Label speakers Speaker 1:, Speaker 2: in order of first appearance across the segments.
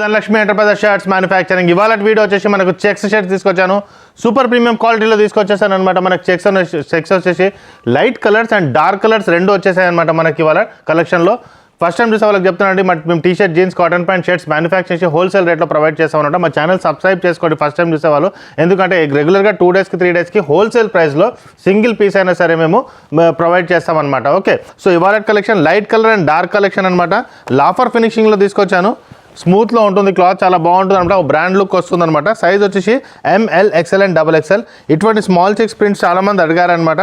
Speaker 1: Dhanalakshmi enterprises shirts manufacturing ఇవాళ video వచ్చేసి మనకు చెక్స్ షర్ట్స్ తీసుకొచ్చాను. సూపర్ ప్రీమియం క్వాలిటీలో తీసుకొచ్చేసాను అనమాట. మనకు చెక్స్ వచ్చేసి light colours and dark colours రెండు వచ్చేసాయి అనమాట మనకి ఇవాళ కలెక్షన్లో. ఫస్ట్ టైం చూసే వాళ్ళకి చెప్తానండి, మేము T shirt, jeans, cotton pant, shirts manufacture చేసి హోల్సేల్ రేట్లో ప్రొవైడ్ చేస్తామన్నమాట. మా ఛానల్ సబ్స్క్రైబ్ చేసుకోండి ఫస్ట్ టైం చూసేవాళ్ళు, ఎందుకంటే రెగ్యులర్గా 2 డేస్కి 3 డేస్కి హోల్సేల్ ప్రైస్లో సింగిల్ పీస్ అయినా సరే మేము ప్రొవైడ్ చేస్తామన్నమాట. ఓకే, సో ఇవాళ collection light colour and dark collection అనమాట. లాఫర్ ఫినిషింగ్లో తీసుకొచ్చాను. స్మూత్లో ఉంటుంది, క్లాత్ చాలా బాగుంటుంది అనమాట. ఒక బ్రాండ్ లుక్ వస్తుంది అనమాట. సైజ్ వచ్చేసి ML, XL అండ్ XXL. ఇటువంటి స్మాల్ చెక్స్ ప్రింట్స్ చాలామంది అడిగారనమాట.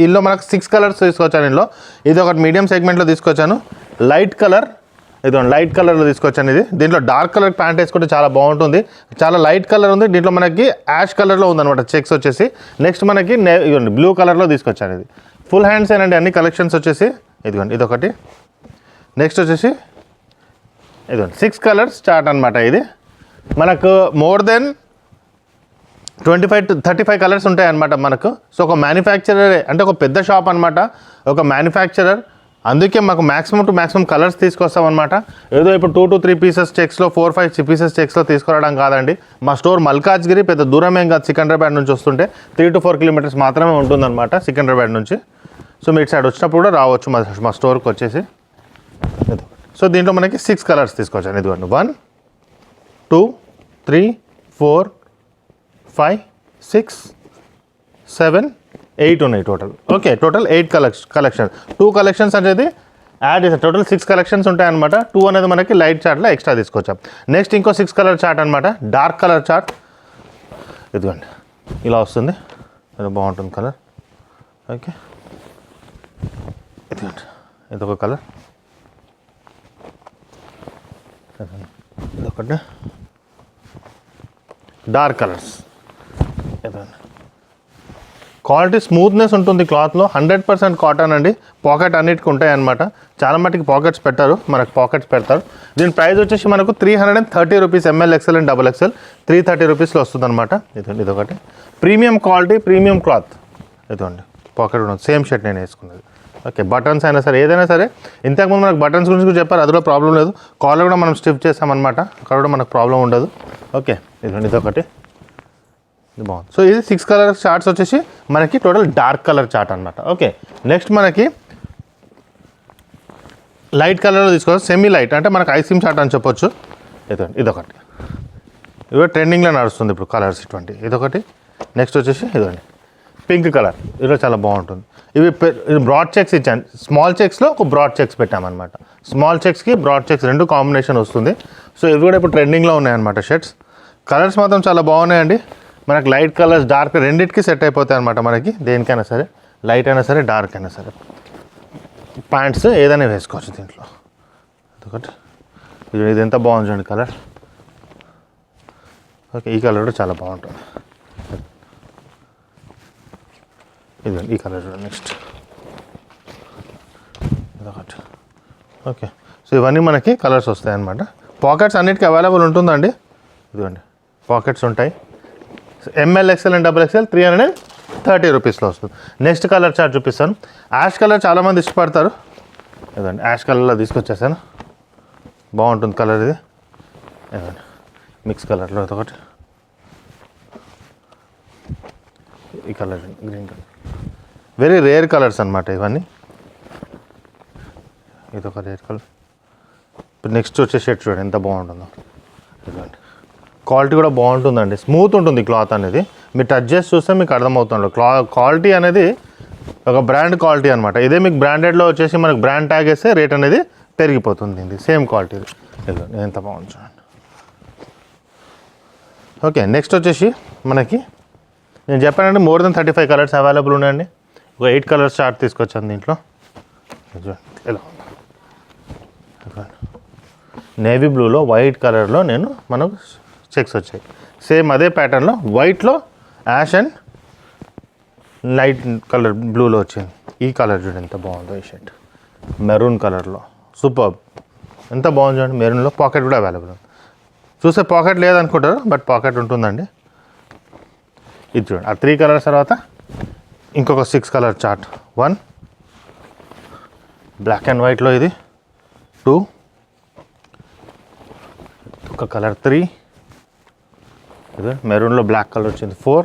Speaker 1: ఇందులో మనకు 6 కలర్స్ తీసుకొచ్చాను. ఇందులో ఇది ఒకటి మీడియం సెగ్మెంట్లో తీసుకొచ్చాను. లైట్ కలర్, ఇది లైట్ కలర్లో తీసుకొచ్చాను. దీంట్లో డార్క్ కలర్ ప్యాంట్ వేసుకుంటే చాలా బాగుంటుంది. చాలా లైట్ కలర్ ఉంది. దీంట్లో మనకి యాష్ కలర్లో ఉందన్నమాట చెక్స్ వచ్చేసి. నెక్స్ట్ మనకి ఇదిగోండి బ్లూ కలర్లో తీసుకొచ్చాను. ఇది ఫుల్ హ్యాండ్స్ ఏనండి అన్ని కలెక్షన్స్ వచ్చేసి. ఇదిగోండి ఇదొకటి. నెక్స్ట్ వచ్చేసి ఇదిగోండి 6 కలర్స్ చార్ట్ అనమాట. ఇది మనకు మోర్ దెన్ 25 to 35 కలర్స్ ఉంటాయి అన్నమాట మనకు. సో ఒక మ్యానుఫ్యాక్చరర్ అంటే ఒక పెద్ద షాప్ అనమాట, ఒక మ్యానుఫ్యాక్చరర్. అందుకే మాకు మ్యాక్సిమం టు మ్యాక్సిమం కలర్స్ తీసుకొస్తాం అనమాట. ఏదో ఇప్పుడు 2 to 3 పీసెస్ చెక్స్లో, 4-5 పీసెస్ చెక్స్లో తీసుకురావడం కాదండి. మా స్టోర్ మల్కాజ్గిరి, పెద్ద దూరం ఏం కాదు. సికింద్రాబాద్ నుంచి వస్తుంటే 3 to 4 కిలోమీటర్స్ మాత్రమే ఉంటుందన్నమాట సికింద్రాబాద్ నుంచి. సో మీ సైడ్ వచ్చినప్పుడు కూడా రావచ్చు మా స్టోర్కి వచ్చేసి. సో దీంట్లో మనకి 6 కలర్స్ తీసుకొచ్చాను. ఇదిగోండి 1, 2, 3, 4, 5, 6, 7, 8 ఉన్నాయి total. Okay, total 8 collection. 2 collections అనేది యాడ్ చేసాం. టోటల్ 6 కలెక్షన్స్ ఉంటాయి అనమాట. 2 అనేది మనకి లైట్ చార్ట్లో ఎక్స్ట్రా తీసుకొచ్చాం. నెక్స్ట్ ఇంకో 6 కలర్ చార్ట్ అనమాట, డార్క్ కలర్ చార్ట్. ఇదిగోండి ఇలా వస్తుంది, ఇది బాగుంటుంది కలర్. ఓకే, ఇదిగోండి ఇదొక కలర్, ఇదొకటి డార్క్ కలర్స్. క్వాలిటీ స్మూత్నెస్ ఉంటుంది క్లాత్లో. 100% కాటన్ అండి. పాకెట్ అన్నిటికీ ఉంటాయి అన్నమాట. చాలా మటుకు పాకెట్స్ పెట్టారు, మనకు పాకెట్స్ పెడతారు. దీని ప్రైస్ వచ్చేసి మనకు 330 rupees. ML, XL and XXL 330 రూపీస్లో వస్తుంది అనమాట. ఇదండి ఇదొకటి ప్రీమియం క్వాలిటీ, ప్రీమియం క్లాత్. ఇదండి పాకెట్ ఉంటుంది. సేమ్ షర్ట్ నేను వేసుకున్నది. ఓకే, బటన్స్ అయినా సరే ఏదైనా సరే. ఇంతకుముందు మనకు బటన్స్ గురించి కూడా చెప్పారు, అందులో ప్రాబ్లం లేదు. కాలర్ కూడా మనం స్టిఫ్ చేస్తామన్నమాట, అక్కడ కూడా మనకు ప్రాబ్లం ఉండదు. ఓకే, ఇదండి ఇదొకటి, ఇది బాగుంది. సో ఇది 6 కలర్ చార్ట్స్ వచ్చేసి మనకి టోటల్ డార్క్ కలర్ చార్ట్ అనమాట. ఓకే, నెక్స్ట్ మనకి లైట్ కలర్లో తీసుకోవాలి. సెమీ లైట్ అంటే మనకు ఐస్ క్రీమ్ చార్ట్ అని చెప్పొచ్చు. ఇదండి ఇదొకటి, ఇవి ట్రెండింగ్లో నడుస్తుంది ఇప్పుడు కలర్స్ ఇటువంటి. ఇదొకటి. నెక్స్ట్ వచ్చేసి ఇదండి పింక్ కలర్, ఇది చాలా బాగుంటుంది. ఇవి బ్రాడ్ చెక్స్ ఇచ్చాను. స్మాల్ చెక్స్లో ఒక బ్రాడ్ చెక్స్ పెట్టామన్నమాట. స్మాల్ చెక్స్కి బ్రాడ్ చెక్స్ రెండు కాంబినేషన్ వస్తుంది. సో ఇవి కూడా ఇప్పుడు ట్రెండింగ్లో ఉన్నాయన్నమాట షర్ట్స్. కలర్స్ మాత్రం చాలా బాగున్నాయండి. మనకు లైట్ కలర్స్, డార్క్ రెండింటికి సెట్ అయిపోతాయి అనమాట. మనకి దేనికైనా సరే, లైట్ అయినా సరే, డార్క్ అయినా సరే. ప్యాంట్స్ ఏదైనా వేసుకోవచ్చు దీంట్లో. ఒకటి ఇది ఎంత బాగుంది చూడండి కలర్. ఓకే, ఈ కలర్ కూడా చాలా బాగుంటుంది. ఇది ఈ కలర్ చూడండి. నెక్స్ట్ ఇదొకటి. ఓకే, సో ఇవన్నీ మనకి కలర్స్ వస్తాయి అన్నమాట. పాకెట్స్ అన్నిటికీ అవైలబుల్ ఉంటుందండి. ఇదిగోండి పాకెట్స్ ఉంటాయి. ML, XL అండ్ XXL 330 రూపీస్లో వస్తుంది. నెక్స్ట్ కలర్ చార్ట్ చూపిస్తాను. యాష్ కలర్ చాలామంది ఇష్టపడతారు. ఇదండి యాష్ కలర్లో తీసుకొచ్చేసాను. బాగుంటుంది కలర్ ఇది. ఇదండి మిక్స్ కలర్లో ఇదొకటి. ఈ colour green colour, very rare colours అనమాట ఇవన్నీ. ఇదొక రేర్ కలర్. ఇప్పుడు నెక్స్ట్ వచ్చే షర్ట్ చూడండి ఎంత బాగుంటుందో. ఇదండి క్వాలిటీ కూడా బాగుంటుందండి. స్మూత్ ఉంటుంది క్లాత్ అనేది. మీరు టచ్ చేసి చూస్తే మీకు అర్థమవుతుంది. క్వాలిటీ అనేది ఒక బ్రాండ్ క్వాలిటీ అనమాట. ఇదే మీకు బ్రాండెడ్లో వచ్చేసి మనకు బ్రాండ్ ట్యాగ్ వేస్తే రేట్ అనేది పెరిగిపోతుంది. ఇది సేమ్ క్వాలిటీ. ఇదండి ఎంత బాగుంది చూడండి. ఓకే, నెక్స్ట్ వచ్చేసి మనకి నేను చెప్పానంటే మోర్ దెన్ 35 కలర్స్ అవైలబుల్ ఉన్నాయండి. ఒక 8 కలర్స్ చార్ట్ తీసుకొచ్చాను దీంట్లో. ఎలా నేవీ బ్లూలో వైట్ కలర్లో మనకు చెక్స్ వచ్చాయి. సేమ్ అదే ప్యాటర్న్లో వైట్లో యాష్ అండ్ లైట్ కలర్ బ్లూలో వచ్చింది. ఈ కలర్ చూడండి ఎంత బాగుందో. ఈ షర్ట్ మెరూన్ కలర్లో సూపర్, ఎంత బాగుంది చూడండి. మెరూన్లో పాకెట్ కూడా అవైలబుల్ ఉంది. చూస్తే పాకెట్ లేదనుకుంటారు, బట్ పాకెట్ ఉంటుందండి. ఇది చూడండి. ఆ 3 కలర్స్ తర్వాత ఇంకొక 6 కలర్ చార్ట్. 1 బ్లాక్ అండ్ వైట్లో, ఇది 2, ఒక కలర్ 3, ఇది మెరూన్లో బ్లాక్ కలర్ వచ్చింది 4,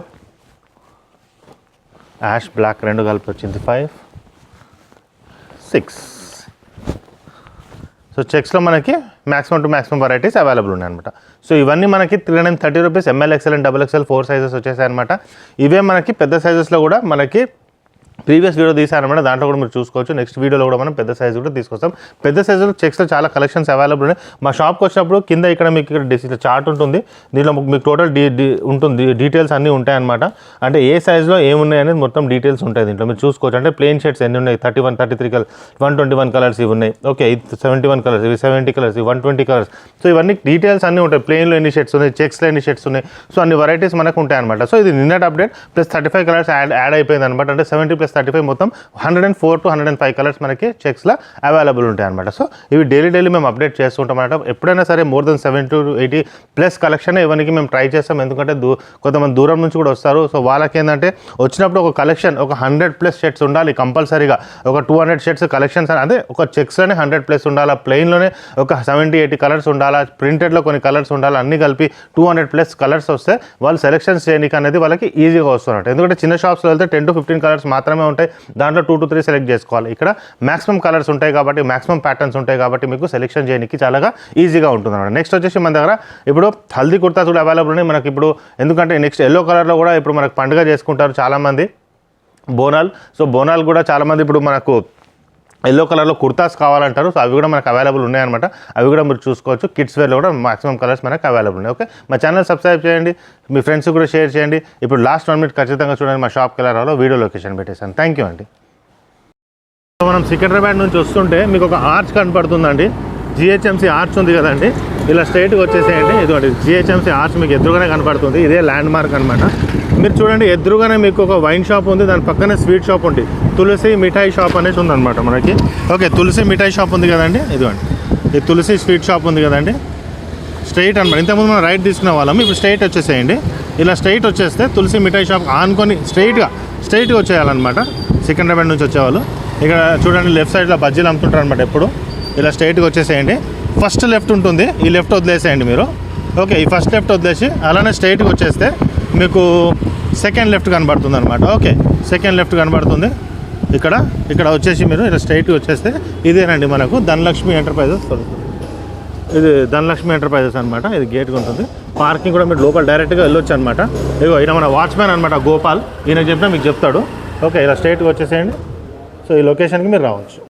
Speaker 1: యాష్ బ్లాక్ రెండు కలిపి వచ్చింది 5, 6. సో చెక్స్లో మనకి maximum to maximum varieties available ఉన్నాయన్నమాట. సో ఇవన్నీ మనకి 330 rupees, ML, XL and XXL 4 sizes వచ్చేసాయి అనమాట. ఇవే మనకి పెద్ద సైజెస్లో కూడా మనకి ప్రీవియస్ వీడియో తీసారనమాట, దాంట్లో కూడా మీరు చూసుకోవచ్చు. నెక్స్ట్ వీడియోలో కూడా మనం పెద్ద సైజు కూడా తీసుకొస్తాం. పెద్ద సైజులో చెక్స్లో చాలా కలెక్షన్స్ అవైలబుల్ ఉన్నాయి. మా షాప్కి వచ్చినప్పుడు కింద ఇక్కడ మీకు ఇక్కడ చార్ట్ ఉంటుంది, దీనిలో మీకు టోటల్ ఉంటుంది, డీటెయిల్స్ అన్నీ ఉంటాయన్నమాట. అంటే ఏ సైజులో ఏమున్నాయి అనేది మొత్తం డీటెయిల్స్ ఉంటాయి దీంట్లో మీరు చూసుకోవచ్చు. అంటే ప్లెయిన్ షర్ట్స్ ఎన్ని ఉన్నాయి, 31, 33 కలర్స్, 121 కలర్స్ ఇవి ఉన్నాయి. ఓకే, 71 కలర్స్, ఇవి 70 కలర్స్, ఇవి 120 కలర్స్. సో ఇవన్నీ డీటెయిల్స్ అన్నీ ఉంటాయి. ప్లెయిన్లో ఎన్ని షర్ట్స్ ఉన్నాయి, చెక్స్లో ఎన్ని షర్ట్స్ ఉన్నాయి, సో అన్ని వెరైటీస్ మనకు ఉంటాయన్నమాట. సో ఇది నిన్నటి అప్డేట్ ప్లస్ 35 కలర్స్ యాడ్ అయిపోయింది అనమాట. అంటే 70 + 35 మొత్తం 104 to 105 కలర్స్ మనకి చెక్స్లో అవైలబుల్ ఉంటాయి అనమాట. సో ఇవి డైలీ మేము అప్డేట్ చేస్తుంటాం అనమాట. ఎప్పుడైనా సరే మోర్ దెన్ 70 to 80+ కలెక్షన్ ఇవన్నీ మేము ట్రై చేస్తాం. ఎందుకంటే కొంతమంది దూరం నుంచి కూడా వస్తారు. సో వాళ్ళకి ఏంటంటే వచ్చినప్పుడు ఒక కలెక్షన్ ఒక 100+ షర్ట్స్ ఉండాలి కంపల్సరీగా. ఒక 200 షర్ట్స్ కలెక్షన్స్ అదే ఒక చెక్స్లోనే 100+ ఉండాలా, ప్లెయిన్లోనే ఒక 70-80 కలర్స్ ఉండాలా, ప్రింటెడ్లో కొన్ని కలర్స్ ఉండాలి, అన్ని కలిపి 200+ కలర్స్ వస్తే వాళ్ళు సెలెక్షన్స్ చేయడానికి అనేది వాళ్ళకి ఈజీగా వస్తున్నట్టు. ఎందుకంటే చిన్న షాప్స్లో వెళ్తే 10 to 15 కలర్స్ మాత్రమే ఉంటాయి, దాంట్లో 2 to 3 సెలెక్ట్ చేసుకోవాలి. ఇక్కడ మ్యాక్సిమం కలర్స్ ఉంటాయి కాబట్టి, మ్యాక్సిమం ప్యాటర్న్స్ ఉంటాయి కాబట్టి మీకు సెలెక్షన్ చేయడానికి చాలా ఈజీగా ఉంటుంది అన్నమాట. నెక్స్ట్ వచ్చేసి మన దగ్గర ఇప్పుడు హల్దీ కుర్తాస్ కూడా అవైలబుల్ ఉన్నాయి మనకి ఇప్పుడు. ఎందుకంటే నెక్స్ట్ ఎల్లో కలర్లో కూడా ఇప్పుడు మనకు పండుగ చేసుకుంటారు చాలామంది, బోనాలు. సో బోనాలు కూడా చాలామంది ఇప్పుడు మనకు ఎల్లో కలర్లో కుర్తాస్ కావాలంటారు. సో అవి కూడా మనకు అవైలబుల్ ఉన్నాయన్నమాట. అవి కూడా మీరు చూసుకోవచ్చు. కిడ్స్ వేర్లో కూడా మాక్సిమం కలర్స్ మనకు అవైలబుల్ ఉన్నాయి. ఓకే, మా ఛానల్ సబ్స్క్రైబ్ చేయండి, మీ ఫ్రెండ్స్ కూడా షేర్ చేయండి. ఇప్పుడు లాస్ట్ 1 minute ఖచ్చితంగా చూడండి, మా షాప్కి వెళ్ళాలో వీడియో లొకేషన్ పెట్టేశాను. థ్యాంక్ యూ అండి. మనం సికింద్రాబాద్ నుంచి వస్తుంటే మీకు ఒక ఆర్చ్ కనపడుతుందండి, GHMC ఆర్చ్ ఉంది కదండి. ఇలా స్ట్రైట్గా వచ్చేసేయండి. ఇదిగోండి GHMC ఆర్చ్ మీకు ఎదురుగానే కనపడుతుంది. ఇదే ల్యాండ్ మార్క్ అనమాట. మీరు చూడండి, ఎదురుగానే మీకు ఒక వైన్ షాప్ ఉంది, దాని పక్కనే స్వీట్ షాప్ ఉంది, తులసి మిఠాయి షాప్ అనేది ఉందన్నమాట మనకి. ఓకే, తులసి మిఠాయి షాప్ ఉంది కదండి, ఇదిగోండి ఈ తులసి స్వీట్ షాప్ ఉంది కదండి. స్ట్రైట్ అనమాట. ఇంతకుముందు మనం రైట్ తీసుకునే వాళ్ళం, ఇప్పుడు స్ట్రైట్ వచ్చేసేయండి. ఇలా స్ట్రైట్ వచ్చేస్తే తులసి మిఠాయి షాప్ ఆనుకొని స్ట్రైట్గా వచ్చేయాలన్నమాట. సికింద్రాబాద్ నుంచి వచ్చేవాళ్ళు ఇక్కడ చూడండి, లెఫ్ట్ సైడ్లో బజ్జీలు అమ్ముతుంటారు అనమాట ఎప్పుడు. ఇలా స్ట్రైట్గా వచ్చేసేయండి. ఫస్ట్ లెఫ్ట్ ఉంటుంది, ఈ లెఫ్ట్ వదిలేసేయండి మీరు. ఓకే, ఈ ఫస్ట్ లెఫ్ట్ వదిలేసి అలానే స్ట్రైట్గా వచ్చేస్తే మీకు సెకండ్ లెఫ్ట్ కనబడుతుంది అనమాట. ఓకే, సెకండ్ లెఫ్ట్ కనబడుతుంది. ఇక్కడ వచ్చేసి మీరు ఇలా స్ట్రైట్గా వచ్చేస్తే ఇదేనండి మనకు ధనలక్ష్మి ఎంటర్ప్రైజెస్. ఇది ధనలక్ష్మి ఎంటర్ప్రైజెస్ అనమాట. ఇది గేట్గా ఉంటుంది. పార్కింగ్ కూడా మీరు లోపల డైరెక్ట్గా వెళ్ళొచ్చు అనమాట. ఇగో ఈయన మన వాచ్మ్యాన్ అనమాట, గోపాల్. ఈయన చెప్పినా మీకు చెప్తాడు. ఓకే, ఇలా స్ట్రైట్గా వచ్చేసేయండి. సో ఈ లొకేషన్కి మీరు రావచ్చు.